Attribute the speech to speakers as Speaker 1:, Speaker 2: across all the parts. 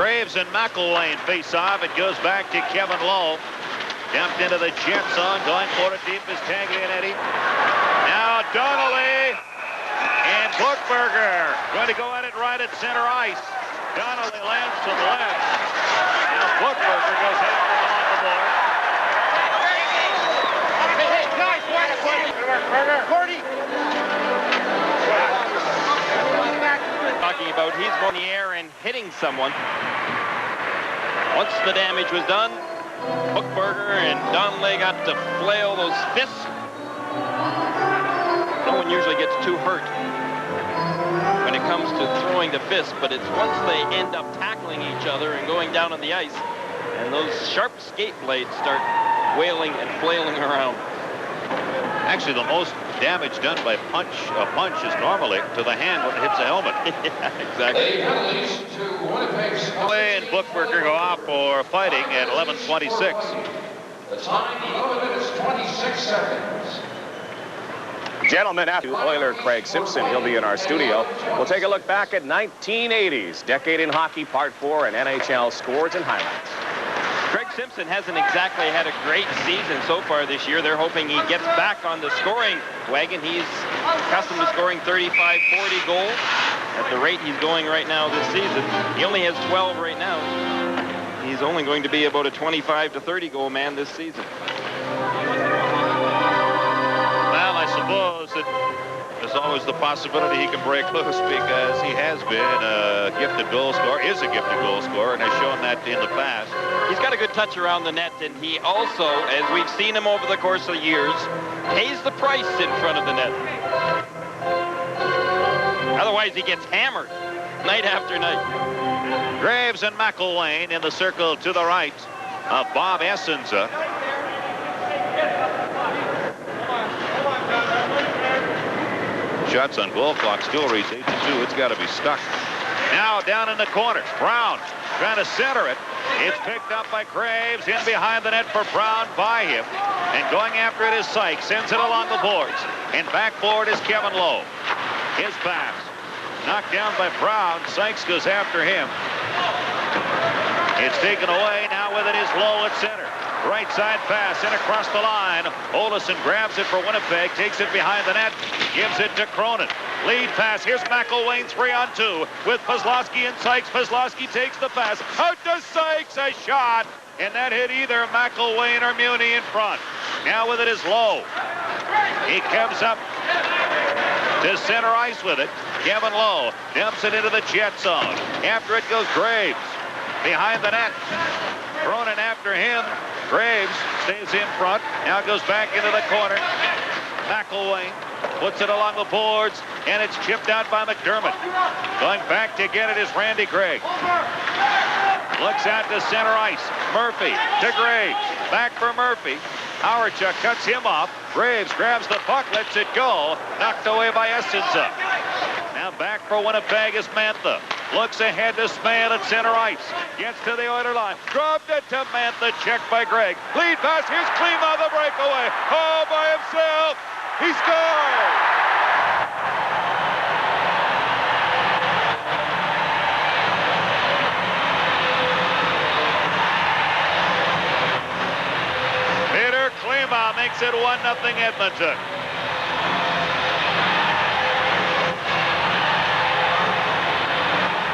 Speaker 1: Graves and McElwain face off. It goes back to Kevin Lowe. Dumped into the Jet zone. Going for it deep is Taglianetti. Now Donnelly and Buchberger going to go at it right at center ice. Donnelly lands to the left. Now Buchberger goes after him on the board.
Speaker 2: Hey, guys, Gordy.
Speaker 3: Talking about he's going in the air and hitting someone. Once the damage was done, Buchberger and Donnelly got to flail those fists. No one usually gets too hurt when it comes to throwing the fist, but it's once they end up tackling each other and going down on the ice, and those sharp skate blades start wailing and flailing around.
Speaker 1: Actually, the most damage done by a punch is normally to the hand when it hits the helmet.
Speaker 3: Yeah, exactly.
Speaker 1: Clay and Buchberger go off for fighting at 11:26.
Speaker 4: The time, 11 minutes, 26 seconds.
Speaker 5: Gentlemen, after Oiler Craig Simpson, he'll be in our studio. We'll take a look back at 1980s, Decade in Hockey, Part 4, and NHL scores and highlights.
Speaker 3: Craig Simpson hasn't exactly had a great season so far this year. They're hoping he gets back on the scoring wagon. He's accustomed to scoring 35, 40 goals at the rate he's going right now this season. He only has 12 right now. He's only going to be about a 25 to 30 goal man this season.
Speaker 1: Well, I suppose that there's always the possibility he can break loose because he has been a gifted goal scorer, is a gifted goal scorer, and has shown that in the past.
Speaker 3: He's got a good touch around the net, and he also, as we've seen him over the course of years, pays the price in front of the net. Otherwise, he gets hammered night after night.
Speaker 1: Graves and McElwain in the circle to the right of Bob Essenza. Shots on goal clock still reads 8-2. It's got to be stuck. Now down in the corner. Brown trying to center it. It's picked up by Graves. In behind the net for Brown by him. And going after it is Sykes. Sends it along the boards. And back forward is Kevin Lowe. His pass. Knocked down by Brown. Sykes goes after him. It's taken away. Now with it is Lowe at center. Right side pass in across the line. Olesen grabs it for Winnipeg. Takes it behind the net. Gives it to Cronin. Lead pass. Here's McElwain 3-on-2 with Kozlowski and Sykes. Kozlowski takes the pass. Out to Sykes. A shot. And that hit either McElwain or Muni in front. Now with it is Lowe. He comes up to center ice with it. Kevin Lowe dumps it into the Jet zone. After it goes Graves. Behind the net. Cronin after him. Graves stays in front. Now goes back into the corner. McElwain puts it along the boards, and it's chipped out by McDermott. Going back to get it is Randy Gregg. Looks out to center ice. Murphy to Graves. Back for Murphy. Howardchuk cuts him off. Graves grabs the puck, lets it go. Knocked away by Essenza. Now back for Winnipeg is Mantha. Looks ahead to Smale at center ice. Gets to the Oiler line. Dropped it to Mantha. Checked by Gregg. Lead pass. Here's Klima the breakaway. Oh, by himself. He scores. Peter Klima makes it 1-0 Edmonton.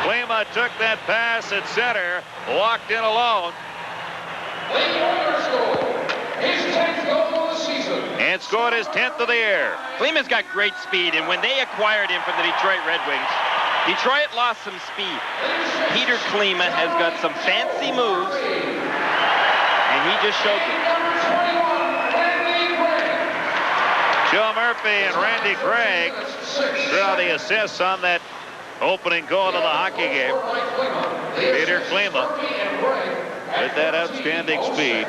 Speaker 1: Klima took that pass at center, walked in alone. And scored his 10th of the year.
Speaker 3: Klima's got great speed, and when they acquired him from the Detroit Red Wings, Detroit lost some speed. Peter Klima has got some fancy moves, and he just showed them.
Speaker 1: Joe Murphy and Randy Gregg draw the assists on that opening goal of the hockey game. Peter Klima with that outstanding speed.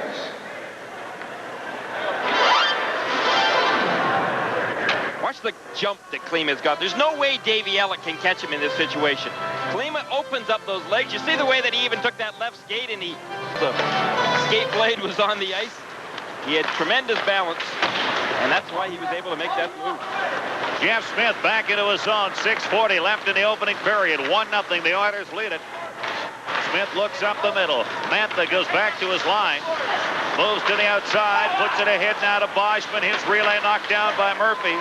Speaker 3: Watch the jump that Klima's got. There's no way Davey Elliott can catch him in this situation. Klima opens up those legs. You see the way that he even took that left skate and the skate blade was on the ice? He had tremendous balance, and that's why he was able to make that move.
Speaker 1: Jeff Smith back into his zone. 6:40 left in the opening period. 1-0. The Oilers lead it. Smith looks up the middle. Mantha goes back to his line. Moves to the outside, puts it ahead now to Boschman. His relay knocked down by Murphy.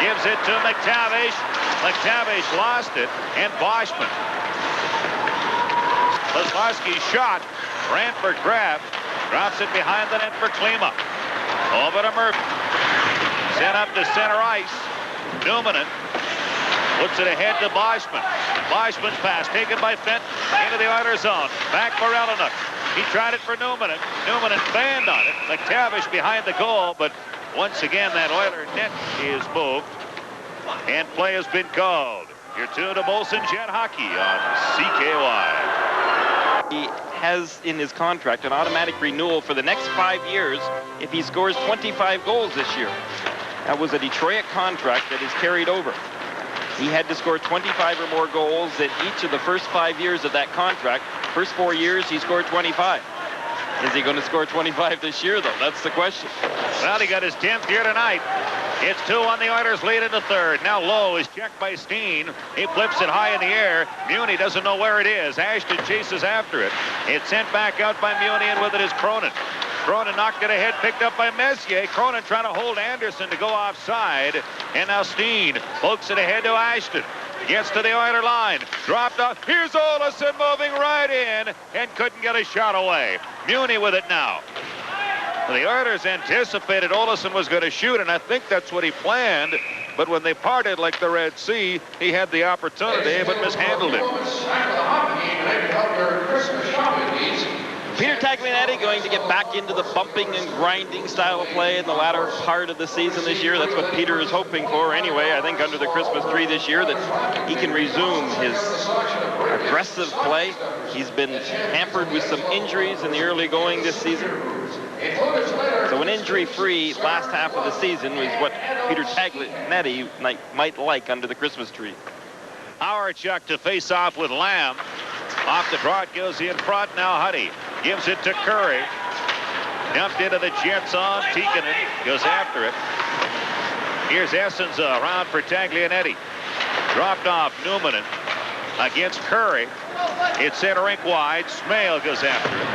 Speaker 1: Gives it to McTavish. McTavish lost it, and Boschman. Kozlowski's shot. Brantford grab. Drops it behind the net for Klima. Over to Murphy. Sent up to center ice. Newman puts it ahead to Boschman. Boschman's pass taken by Fenton into the Oilers zone. Back for Elenuk. He tried it for Newman. Newman banned on it. McTavish behind the goal, but once again that Oiler net is moved, and play has been called. You're tuned to Molson Jet Hockey on CKY.
Speaker 3: He has in his contract an automatic renewal for the next 5 years if he scores 25 goals this year. That was a Detroit contract that is carried over. He had to score 25 or more goals in each of the first 5 years of that contract. First 4 years, he scored 25. Is he going to score 25 this year, though? That's the question.
Speaker 1: Well, he got his 10th here tonight. It's 2-1, the Oilers lead in the third. Now Lowe is checked by Steen. He flips it high in the air. Muni doesn't know where it is. Ashton chases after it. It's sent back out by Muni, and with it is Cronin. Cronin knocked it ahead, picked up by Messier. Cronin trying to hold Anderson to go offside. And now Steen pokes it ahead to Ashton. Gets to the Oiler line. Dropped off. Here's Olsen moving right in and couldn't get a shot away. Muni with it now. The Oilers anticipated Olsen was going to shoot, and I think that's what he planned. But when they parted like the Red Sea, he had the opportunity but mishandled it.
Speaker 3: Peter Taglianetti going to get back into the bumping and grinding style of play in the latter part of the season this year. That's what Peter is hoping for anyway. I think under the Christmas tree this year that he can resume his aggressive play. He's been hampered with some injuries in the early going this season. So an injury-free last half of the season was what Peter Taglianetti might like under the Christmas tree.
Speaker 1: Howardchuk to face off with Lamb. Off the draw, it goes in front. Now Huddy gives it to Curry. Dumped into the Jets on. Tikkanen goes after it. Here's Essens around for Taglianetti. Dropped off Newman against Curry. It's center rink wide. Smale goes after it.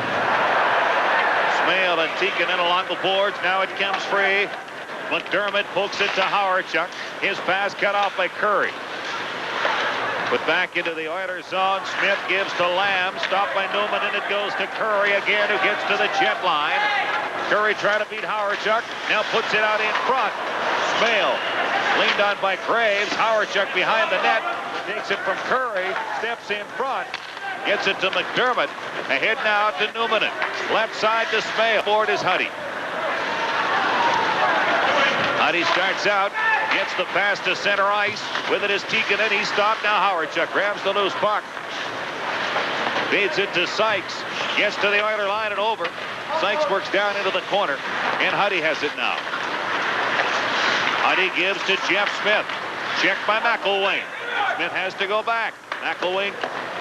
Speaker 1: Smale and Tikkanen along the boards. Now it comes free. McDermott pokes it to Howardchuk. His pass cut off by Curry. Put back into the Oilers zone. Smith gives to Lamb. Stopped by Newman, and it goes to Curry again, who gets to the Jet line. Curry trying to beat Howardchuk. Now puts it out in front. Smale leaned on by Graves. Howardchuk behind the net. Takes it from Curry. Steps in front. Gets it to McDermott. Ahead now to Newman. Left side to Smale. Board is Huddy. Huddy starts out. Gets the pass to center ice. With it is Tikkanen. He stopped. Now Howardchuk grabs the loose puck. Feeds it to Sykes. Gets to the Oiler line and over. Sykes works down into the corner. And Huddy has it now. Huddy gives to Jeff Smith. Checked by McElwain. Smith has to go back. McElwain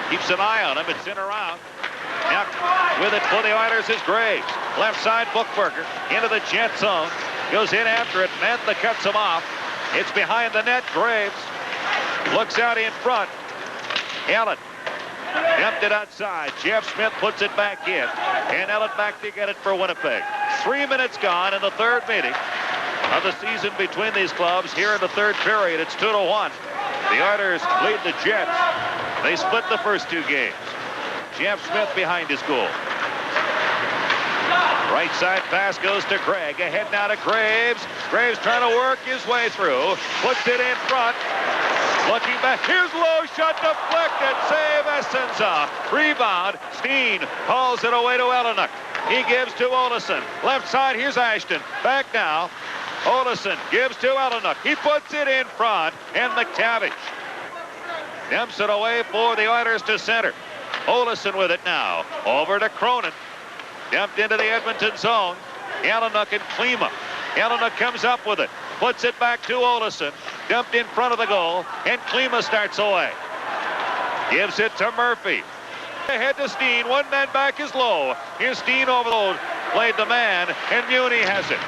Speaker 1: keeps an eye on him. It's in around. Now with it for the Oilers is Graves. Left side Buchberger into the Jet zone. Goes in after it. Mantha cuts him off. It's behind the net. Graves looks out in front. Ellen dumped it outside. Jeff Smith puts it back in. And Ellen back to get it for Winnipeg. 3 minutes gone in the third meeting of the season between these clubs. Here in the third period, it's 2-1. The Oilers lead the Jets. They split the first two games. Jeff Smith behind his goal. Right side pass goes to Gregg. Ahead now to Graves. Graves trying to work his way through. Puts it in front. Looking back. Here's Lowe. Shot deflected. Save Essenza. Rebound. Steen hauls it away to Elenuk. He gives to Olsen. Left side. Here's Ashton. Back now. Olsen gives to Elenuk. He puts it in front. And McTavish dumps it away for the Oilers to center. Olsen with it now. Over to Cronin. Dumped into the Edmonton zone. Elenuk and Klima. Elenuk comes up with it. Puts it back to Olsen. Dumped in front of the goal. And Klima starts away. Gives it to Murphy. Ahead to Steen. One man back is Lowe. Here's Steen over the played the man. And Muni has it.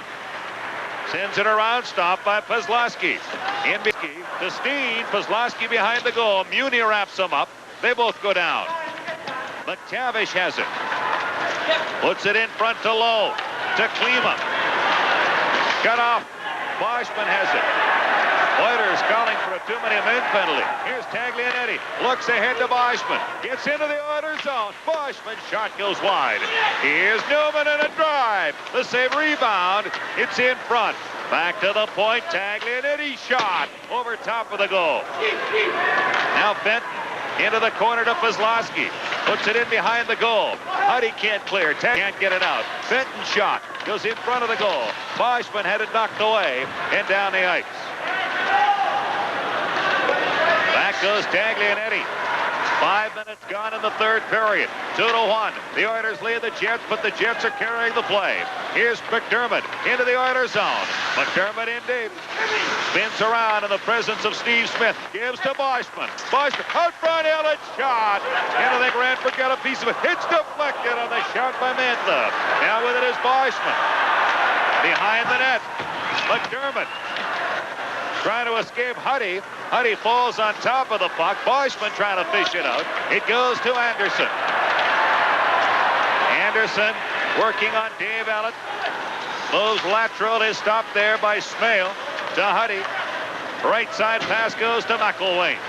Speaker 1: Sends it around. Stopped by Kozlowski. In to Steen. Kozlowski behind the goal. Muni wraps him up. They both go down. McTavish has it. Puts it in front to Lowe. To Klima. Cut off. Boschman has it. Oilers calling for a too-many-men penalty. Here's Taglianetti. Looks ahead to Boschman. Gets into the Oilers zone. Boschman shot goes wide. Here's Newman and a drive. The save rebound. It's in front. Back to the point. Taglianetti shot over top of the goal. Now Benton into the corner to Kozlowski. Puts it in behind the goal. Huddy can't clear. Can't get it out. Benton shot. Goes in front of the goal. Boschman had it knocked away and down the ice. Back goes Taglianetti. 5 minutes gone in the third period. 2-1. The Oilers lead the Jets, but the Jets are carrying the play. Here's McDermott into the Oilers zone. McDermott in deep. Spins around in the presence of Steve Smith. Gives to Boschman. Boschman out front, Elliott shot. And I think Ranford got a piece of it. It's deflected on the shot by Mantha. Now with it is Boschman. Behind the net. McDermott trying to escape Huddy. Huddy falls on top of the puck. Boschman trying to fish it out. It goes to Anderson. Anderson working on Dave Ellett. Moves lateral. Is stopped there by Smale to Huddy. Right side pass goes to McElwain.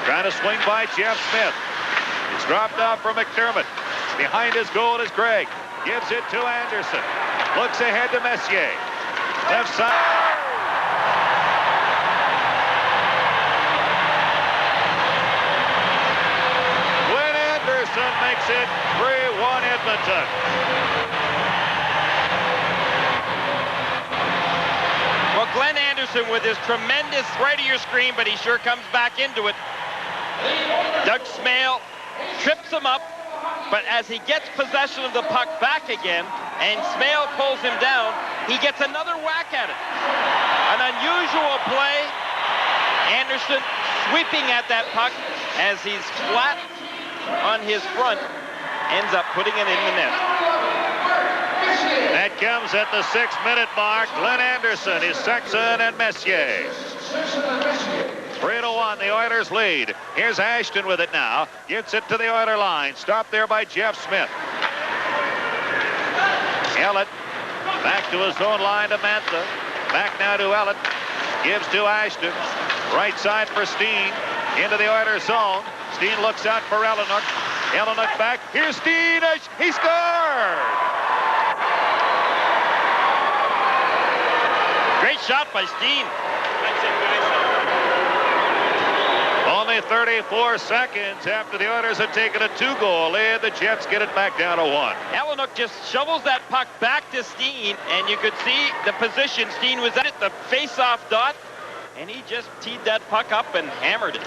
Speaker 1: Trying to swing by Jeff Smith. It's dropped off for McDermott. Behind his goal is Gregg. Gives it to Anderson. Looks ahead to Messier. Left side. Makes it 3-1 Edmonton.
Speaker 3: Well, Glenn Anderson with his tremendous right of your screen, but he sure comes back into it. Doug Smale trips him up, but as he gets possession of the puck back again, and Smale pulls him down, he gets another whack at it. An unusual play. Anderson sweeping at that puck as he's flat on his front, ends up putting it in the net.
Speaker 1: That comes at the 6-minute mark. Glenn Anderson is Sexton and Messier. 3-1, the Oilers lead. Here's Ashton with it now. Gets it to the Oiler line. Stopped there by Jeff Smith. Ellett back to his own line to Mantha. Back now to Ellett. Gives to Ashton. Right side for Steen. Into the Oilers zone. Steen looks out for Ellenuk. Ellenuk back. Here's Steen. He scored!
Speaker 3: Great shot by Steen.
Speaker 1: Only 34 seconds after the Oilers had taken a 2-goal lead. The Jets get it back down to 1.
Speaker 3: Ellenuk just shovels that puck back to Steen, and you could see the position Steen was at, the face-off dot, and he just teed that puck up and hammered it.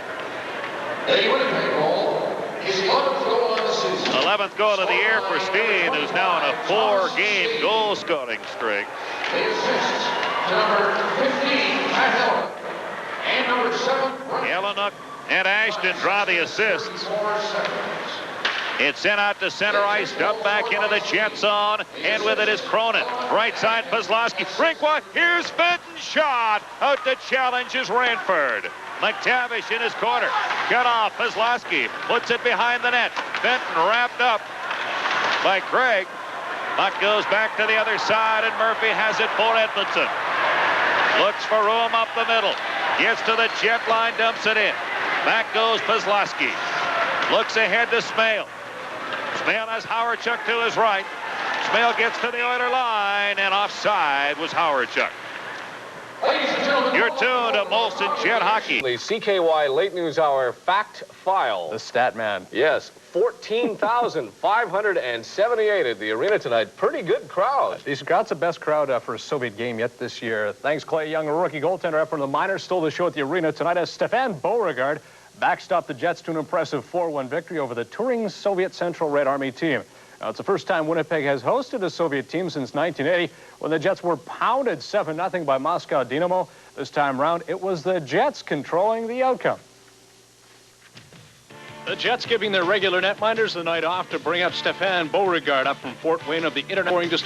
Speaker 4: The Winnipeg goal is the 11th goal of the season.
Speaker 1: 11th goal of the year for Steen, who's now on a 4-game goal-scoring streak.
Speaker 4: The assists to number 15, Matt Ellenuk, and number 7,
Speaker 1: Ellenuk and Ashton draw the assists.
Speaker 4: 4 seconds.
Speaker 1: It's sent out to center ice, dumped back into the Jet zone, and with it is Cronin. Right side, Kozlowski. Rink one, here's Benton shot. Out to challenge is Ranford. McTavish in his corner. Cut off. Kozlowski puts it behind the net. Benton wrapped up by Gregg. Puck goes back to the other side, and Murphy has it for Edmonton. Looks for room up the middle. Gets to the Jet line, dumps it in. Back goes Kozlowski. Looks ahead to Smale. Smale has Howardchuk to his right. Smale gets to the Oiler line, and offside was Howardchuk. You're tuned to Molson Jet Hockey.
Speaker 5: The CKY Late News Hour fact file.
Speaker 6: The stat man.
Speaker 5: Yes, 14,578 at the arena tonight. Pretty good crowd.
Speaker 6: Decent crowd. It's the best crowd for a Soviet game yet this year. Thanks, Clay Young, a rookie goaltender up from the minors, stole the show at the arena tonight as Stefan Beauregard backstopped the Jets to an impressive 4-1 victory over the touring Soviet Central Red Army team. Now, it's the first time Winnipeg has hosted a Soviet team since 1980 when the Jets were pounded 7-0 by Moscow Dynamo. This time round, it was the Jets controlling the outcome. The Jets giving their regular netminders the night off to bring up Stefan Beauregard up from Fort Wayne of the International.